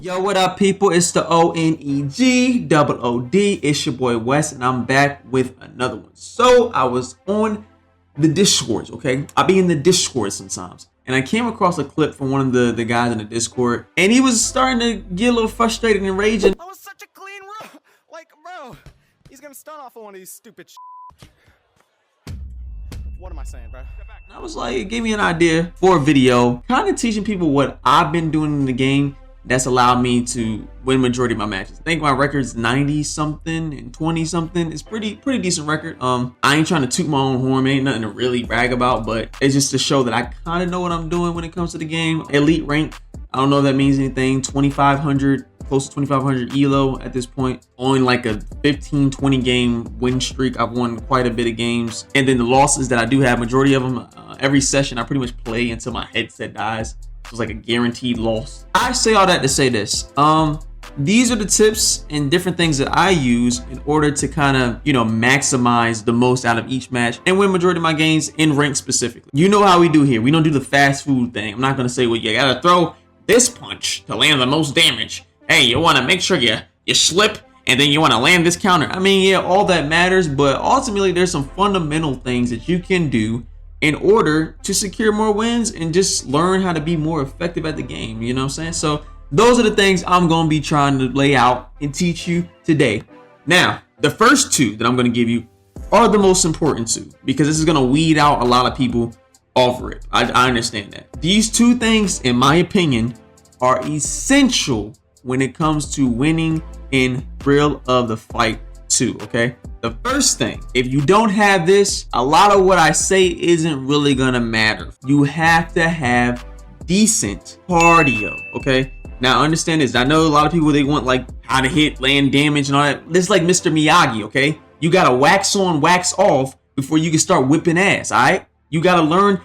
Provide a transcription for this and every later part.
Yo, what up, people? It's the ONEGOOD. It's your boy Wes, and I'm back with another one. So I was on the Discords, okay? I be in the Discord sometimes, and I came across a clip from one of the guys in the Discord, and he was starting to get a little frustrated and raging. That was such a clean run. Like, bro, he's gonna stun off on one of these stupid. What am I saying, bro? I was like, it gave me an idea for a video, kind of teaching people what I've been doing in the game that's allowed me to win majority of my matches. I think my record's 90 something and 20 something. It's pretty decent record. I ain't trying to toot my own horn, ain't nothing to really brag about, but it's just to show that I kind of know what I'm doing when it comes to the game. Elite rank, I don't know if that means anything. 2,500, close to 2,500 elo at this point. On like a 15-20 game win streak. I've won quite a bit of games, and then the losses that I do have, majority of them, every session I pretty much play until my headset dies. It's like a guaranteed loss. I say all that to say this. These are the tips and different things that I use in order to kind of, maximize the most out of each match and win majority of my games in rank specifically. You know how we do here. We don't do the fast food thing. I'm not going to say, well, you got to throw this punch to land the most damage. Hey, you want to make sure you slip and then you want to land this counter. I mean, yeah, all that matters, but ultimately there's some fundamental things that you can do in order to secure more wins and just learn how to be more effective at the game. You know what I'm saying? So those are the things I'm going to be trying to lay out and teach you today. Now, the first two that I'm going to give you are the most important two, because this is going to weed out a lot of people off it. I understand that. These two things, in my opinion, are essential when it comes to winning in Thrill of the Fight 2, okay? The first thing, if you don't have this, a lot of what I say isn't really gonna matter. You have to have decent cardio, okay? Now understand this. I know a lot of people, they want like how to hit, land damage and all that. This is like Mr. Miyagi, okay? You gotta wax on, wax off before you can start whipping ass, all right? You gotta learn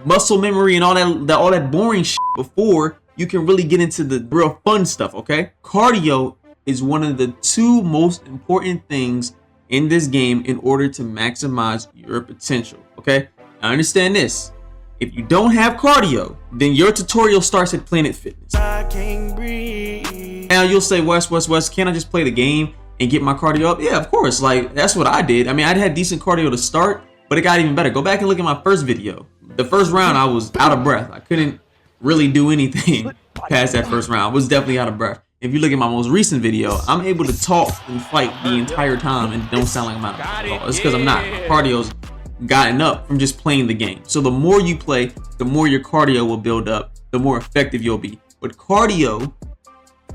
muscle memory and all that boring shit before you can really get into the real fun stuff, okay? Cardio is one of the two most important things in this game in order to maximize your potential, okay? Now understand this. If you don't have cardio, then your tutorial starts at Planet Fitness. I can't breathe. Now you'll say, Wes, can't I just play the game and get my cardio up? Yeah, of course. Like, that's what I did. I mean, I had decent cardio to start, but it got even better. Go back and look at my first video. The first round, I was out of breath. I couldn't really do anything past that first round. I was definitely out of breath. If you look at my most recent video, I'm able to talk and fight the entire time and don't sound like I'm out of breath at all. It's because I'm not. My cardio's gotten up from just playing the game. So the more you play, the more your cardio will build up, the more effective you'll be. But cardio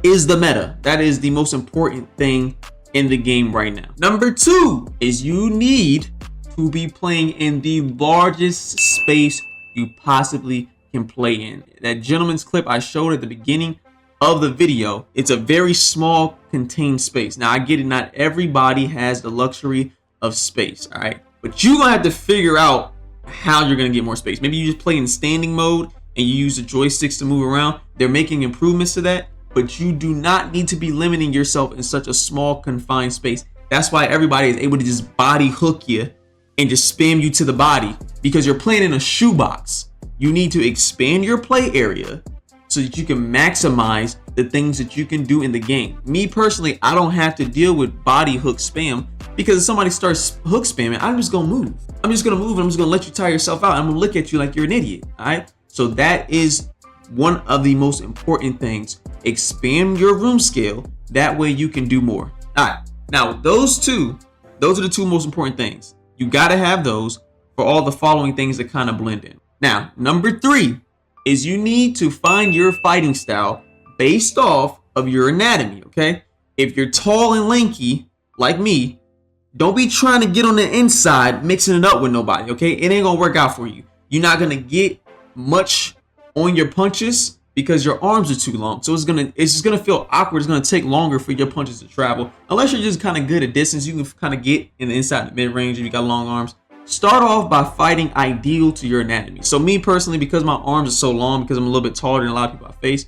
is the meta. That is the most important thing in the game right now. Number two is you need to be playing in the largest space you possibly can play in. That gentleman's clip I showed at the beginning of the video, it's a very small contained space. Now I get it, not everybody has the luxury of space, all right? But you're gonna have to figure out how you're gonna get more space. Maybe you just play in standing mode and you use the joysticks to move around. They're making improvements to that, but you do not need to be limiting yourself in such a small confined space. That's why everybody is able to just body hook you and just spam you to the body, because you're playing in a shoebox. You need to expand your play area so that you can maximize the things that you can do in the game. Me personally, I don't have to deal with body hook spam, because if somebody starts hook spamming, I'm just gonna move. I'm just gonna move and I'm just gonna let you tire yourself out. I'm gonna look at you like you're an idiot, all right? So that is one of the most important things. Expand your room scale. That way you can do more. All right, now those are the two most important things. You gotta have those for all the following things that kind of blend in. Now, number three is you need to find your fighting style based off of your anatomy, okay? If you're tall and lanky, like me, don't be trying to get on the inside mixing it up with nobody, okay? It ain't gonna work out for you. You're not gonna get much on your punches because your arms are too long. So it's just gonna feel awkward. It's gonna take longer for your punches to travel. Unless you're just kind of good at distance, you can kind of get in the inside, the mid-range if you got long arms. Start off by fighting ideal to your anatomy. So me personally, because my arms are so long, because I'm a little bit taller than a lot of people I face,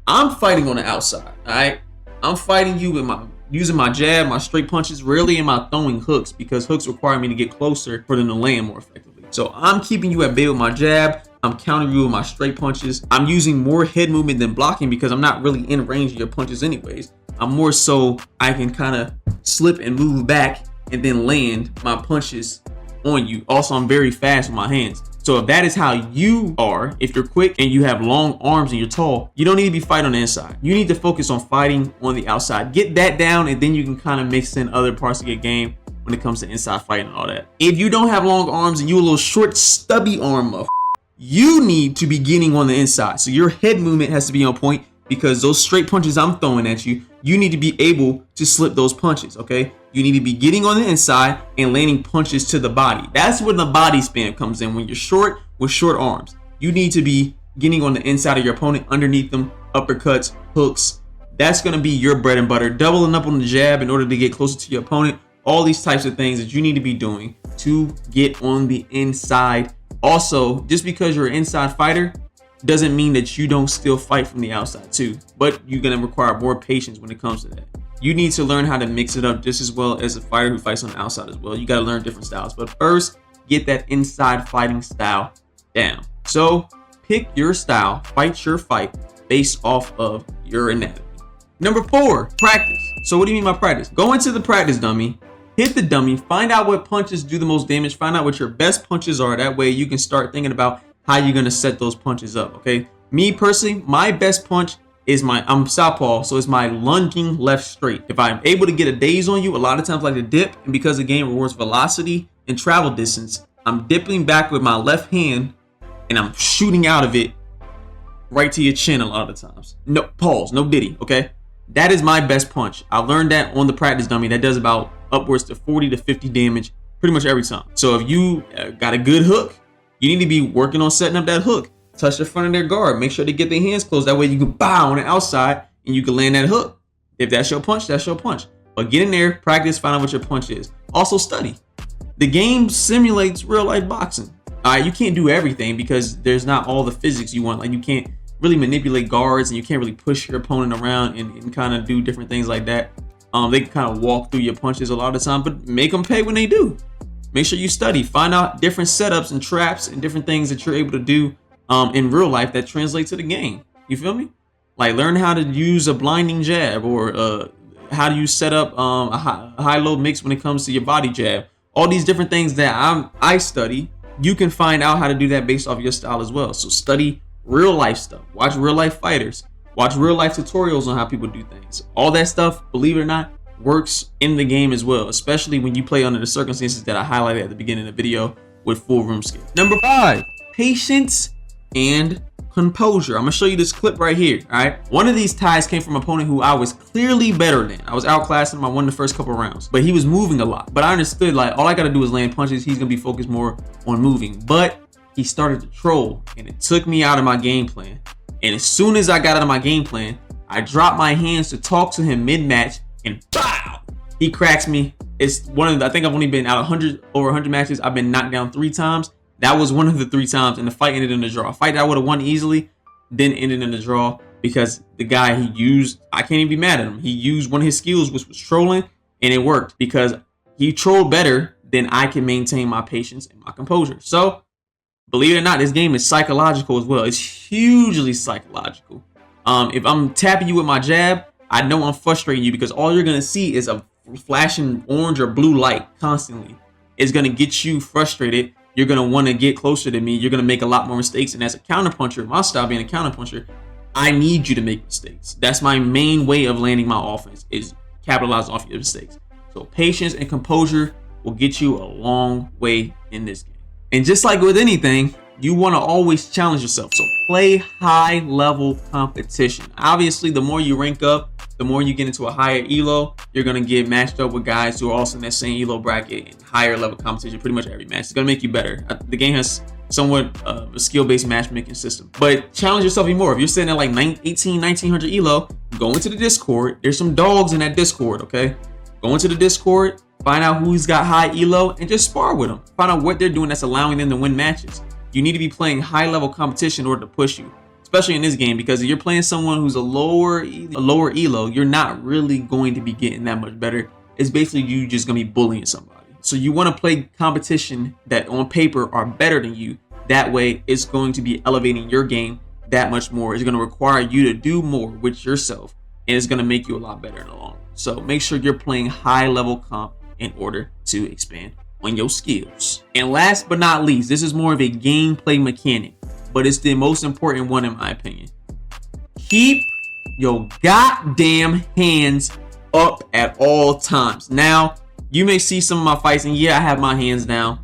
I'm fighting on the outside, all right? I'm fighting you with using my jab, my straight punches, rarely am I throwing hooks, because hooks require me to get closer for them to land more effectively. So I'm keeping you at bay with my jab, I'm countering you with my straight punches. I'm using more head movement than blocking because I'm not really in range of your punches anyways. I'm more so I can kind of slip and move back and then land my punches on you. Also, I'm very fast with my hands. So if that is how you are, if you're quick and you have long arms and you're tall, you don't need to be fighting on the inside. You need to focus on fighting on the outside. Get that down, and then you can kind of mix in other parts of your game when it comes to inside fighting and all that. If you don't have long arms and you a little short, stubby arm, you need to be getting on the inside. So your head movement has to be on point, because those straight punches I'm throwing at you, you need to be able to slip those punches, okay? You need to be getting on the inside and landing punches to the body. That's when the body spam comes in. When you're short with short arms, you need to be getting on the inside of your opponent, underneath them, uppercuts, hooks. That's going to be your bread and butter. Doubling up on the jab in order to get closer to your opponent. All these types of things that you need to be doing to get on the inside. Also, just because you're an inside fighter doesn't mean that you don't still fight from the outside too, but you're going to require more patience when it comes to that. You need to learn how to mix it up just as well as a fighter who fights on the outside as well. You got to learn different styles, but first get that inside fighting style down. So pick your style, fight your fight based off of your anatomy. Number 4, practice. So what do you mean by practice? Go into the practice dummy, hit the dummy, find out what punches do the most damage, find out what your best punches are. That way you can start thinking about how you're going to set those punches up, okay? Me personally, my best punch is I'm southpaw, so it's my lunging left straight. If I'm able to get a daze on you, a lot of times I like to dip, and because the game rewards velocity and travel distance, I'm dipping back with my left hand and I'm shooting out of it right to your chin a lot of the times. No pause, no diddy, okay? That is my best punch. I learned that on the practice dummy. That does about upwards to 40 to 50 damage pretty much every time. So if you got a good hook, you need to be working on setting up that hook. Touch the front of their guard. Make sure they get their hands closed. That way you can bow on the outside and you can land that hook. If that's your punch, that's your punch. But get in there, practice, find out what your punch is. Also study. The game simulates real life boxing. You can't do everything because there's not all the physics you want. Like you can't really manipulate guards and you can't really push your opponent around and kind of do different things like that. They can kind of walk through your punches a lot of the time, but make them pay when they do. Make sure you study, find out different setups and traps and different things that you're able to do in real life that translate to the game. You feel me? Like learn how to use a blinding jab, or how do you set up a high-low mix when it comes to your body jab. All these different things that I study, you can find out how to do that based off your style as well. So study real life stuff, watch real life fighters, watch real life tutorials on how people do things. All that stuff, believe it or not, works in the game as well, especially when you play under the circumstances that I highlighted at the beginning of the video with full room scale. Number 5, patience and composure. I'm gonna show you this clip right here. All right, one of these ties came from an opponent who I was clearly better than. I was outclassing him. I won the first couple rounds, but he was moving a lot. But I understood, like, all I gotta do is land punches. He's gonna be focused more on moving. But he started to troll, and it took me out of my game plan. And as soon as I got out of my game plan, I dropped my hands to talk to him mid-match, and bow, he cracks me. It's one of the, I think I've only been out over 100 matches. I've been knocked down 3 times. That was one of the 3 times, and the fight ended in a draw. A fight that I would have won easily, then ended in a draw because the guy he used, I can't even be mad at him. He used one of his skills, which was trolling, and it worked because he trolled better than I can maintain my patience and my composure. So, believe it or not, this game is psychological as well. It's hugely psychological. If I'm tapping you with my jab, I know I'm frustrating you because all you're gonna see is a flashing orange or blue light constantly. It's gonna get you frustrated. You're gonna want to get closer to me. You're gonna make a lot more mistakes. And as a counterpuncher, my style being a counterpuncher, I need you to make mistakes. That's my main way of landing my offense, is capitalize off your mistakes. So patience and composure will get you a long way in this game. And just like with anything, you want to always challenge yourself. So play high level competition. Obviously, the more you rank up, the more you get into a higher elo, you're going to get matched up with guys who are also in that same elo bracket and higher level competition pretty much every match. It's going to make you better. The game has somewhat a skill-based matchmaking system. But challenge yourself even more. If you're sitting at like 1900 elo, go into the Discord. There's some dogs in that Discord, okay? Go into the Discord, find out who's got high elo, and just spar with them. Find out what they're doing that's allowing them to win matches. You need to be playing high-level competition in order to push you, especially in this game, because if you're playing someone who's a lower elo, you're not really going to be getting that much better. It's basically you just gonna be bullying somebody. So you want to play competition that on paper are better than you That way, it's going to be elevating your game that much more. It's going to require you to do more with yourself, and it's going to make you a lot better in the long run. So make sure you're playing high level comp in order to expand on your skills. And last but not least, this is more of a gameplay mechanic, but it's the most important one in my opinion. Keep your goddamn hands up at all times. Now, you may see some of my fights and yeah, I have my hands down.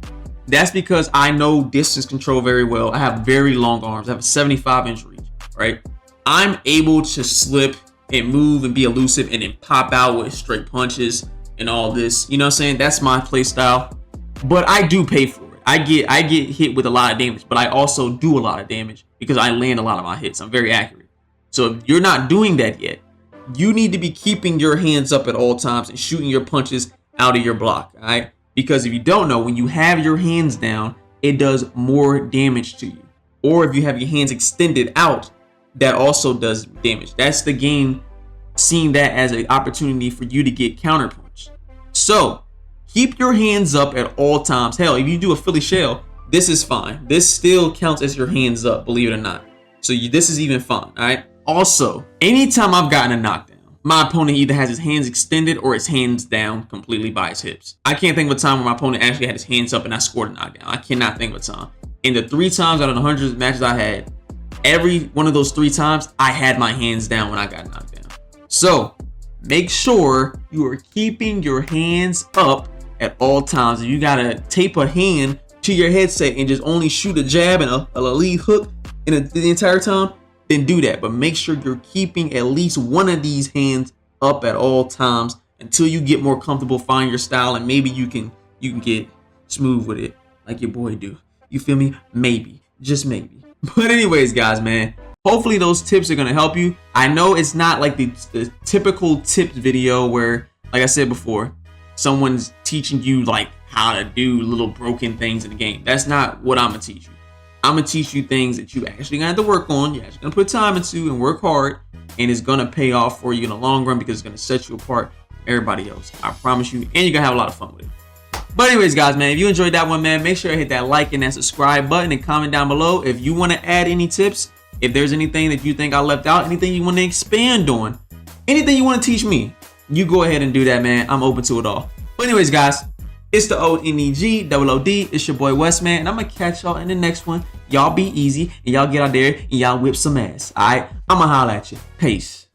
That's because I know distance control very well. I have very long arms. I have a 75-inch reach, right? I'm able to slip and move and be elusive and then pop out with straight punches and all this. You know what I'm saying? That's my play style. But I do pay for it. I get hit with a lot of damage, but I also do a lot of damage because I land a lot of my hits. I'm very accurate. So if you're not doing that yet, you need to be keeping your hands up at all times and shooting your punches out of your block, all right? Because if you don't know, when you have your hands down, it does more damage to you. Or if you have your hands extended out, that also does damage. That's the game seeing that as an opportunity for you to get counterpunched. So keep your hands up at all times. Hell, if you do a Philly shell, this is fine. This still counts as your hands up, believe it or not. So this is even fine, all right? Also, anytime I've gotten a knockdown, my opponent either has his hands extended or his hands down completely by his hips. I can't think of a time where my opponent actually had his hands up and I scored a knockdown. I cannot think of a time. In the 3 times out of the hundreds of matches I had, every one of those 3 times, I had my hands down when I got knocked down. So make sure you are keeping your hands up at all times. If you gotta tape a hand to your headset and just only shoot a jab and a lead hook in the entire time, then do that. But make sure you're keeping at least one of these hands up at all times until you get more comfortable, find your style, and maybe you can get smooth with it like your boy do. You feel me? Maybe, just maybe. But anyways, guys, man, hopefully those tips are gonna help you. I know it's not like the typical tips video where, like I said before, someone's teaching you like how to do little broken things in the game. That's not what I'm gonna teach you. I'm gonna teach you things that you actually gonna have to work on. You're actually gonna put time into and work hard, and it's gonna pay off for you in the long run because it's gonna set you apart from everybody else. I promise you, and you're gonna have a lot of fun with it. But anyways, guys, man, if you enjoyed that one, man, make sure to hit that like and that subscribe button and comment down below if you want to add any tips. If there's anything that you think I left out, anything you want to expand on, anything you want to teach me, you go ahead and do that, man. I'm open to it all. But anyways, guys, it's the ONEGOOD. It's your boy Wes, man, and I'm gonna catch y'all in the next one. Y'all be easy and y'all get out there and y'all whip some ass. All right, I'ma holla at you. Peace.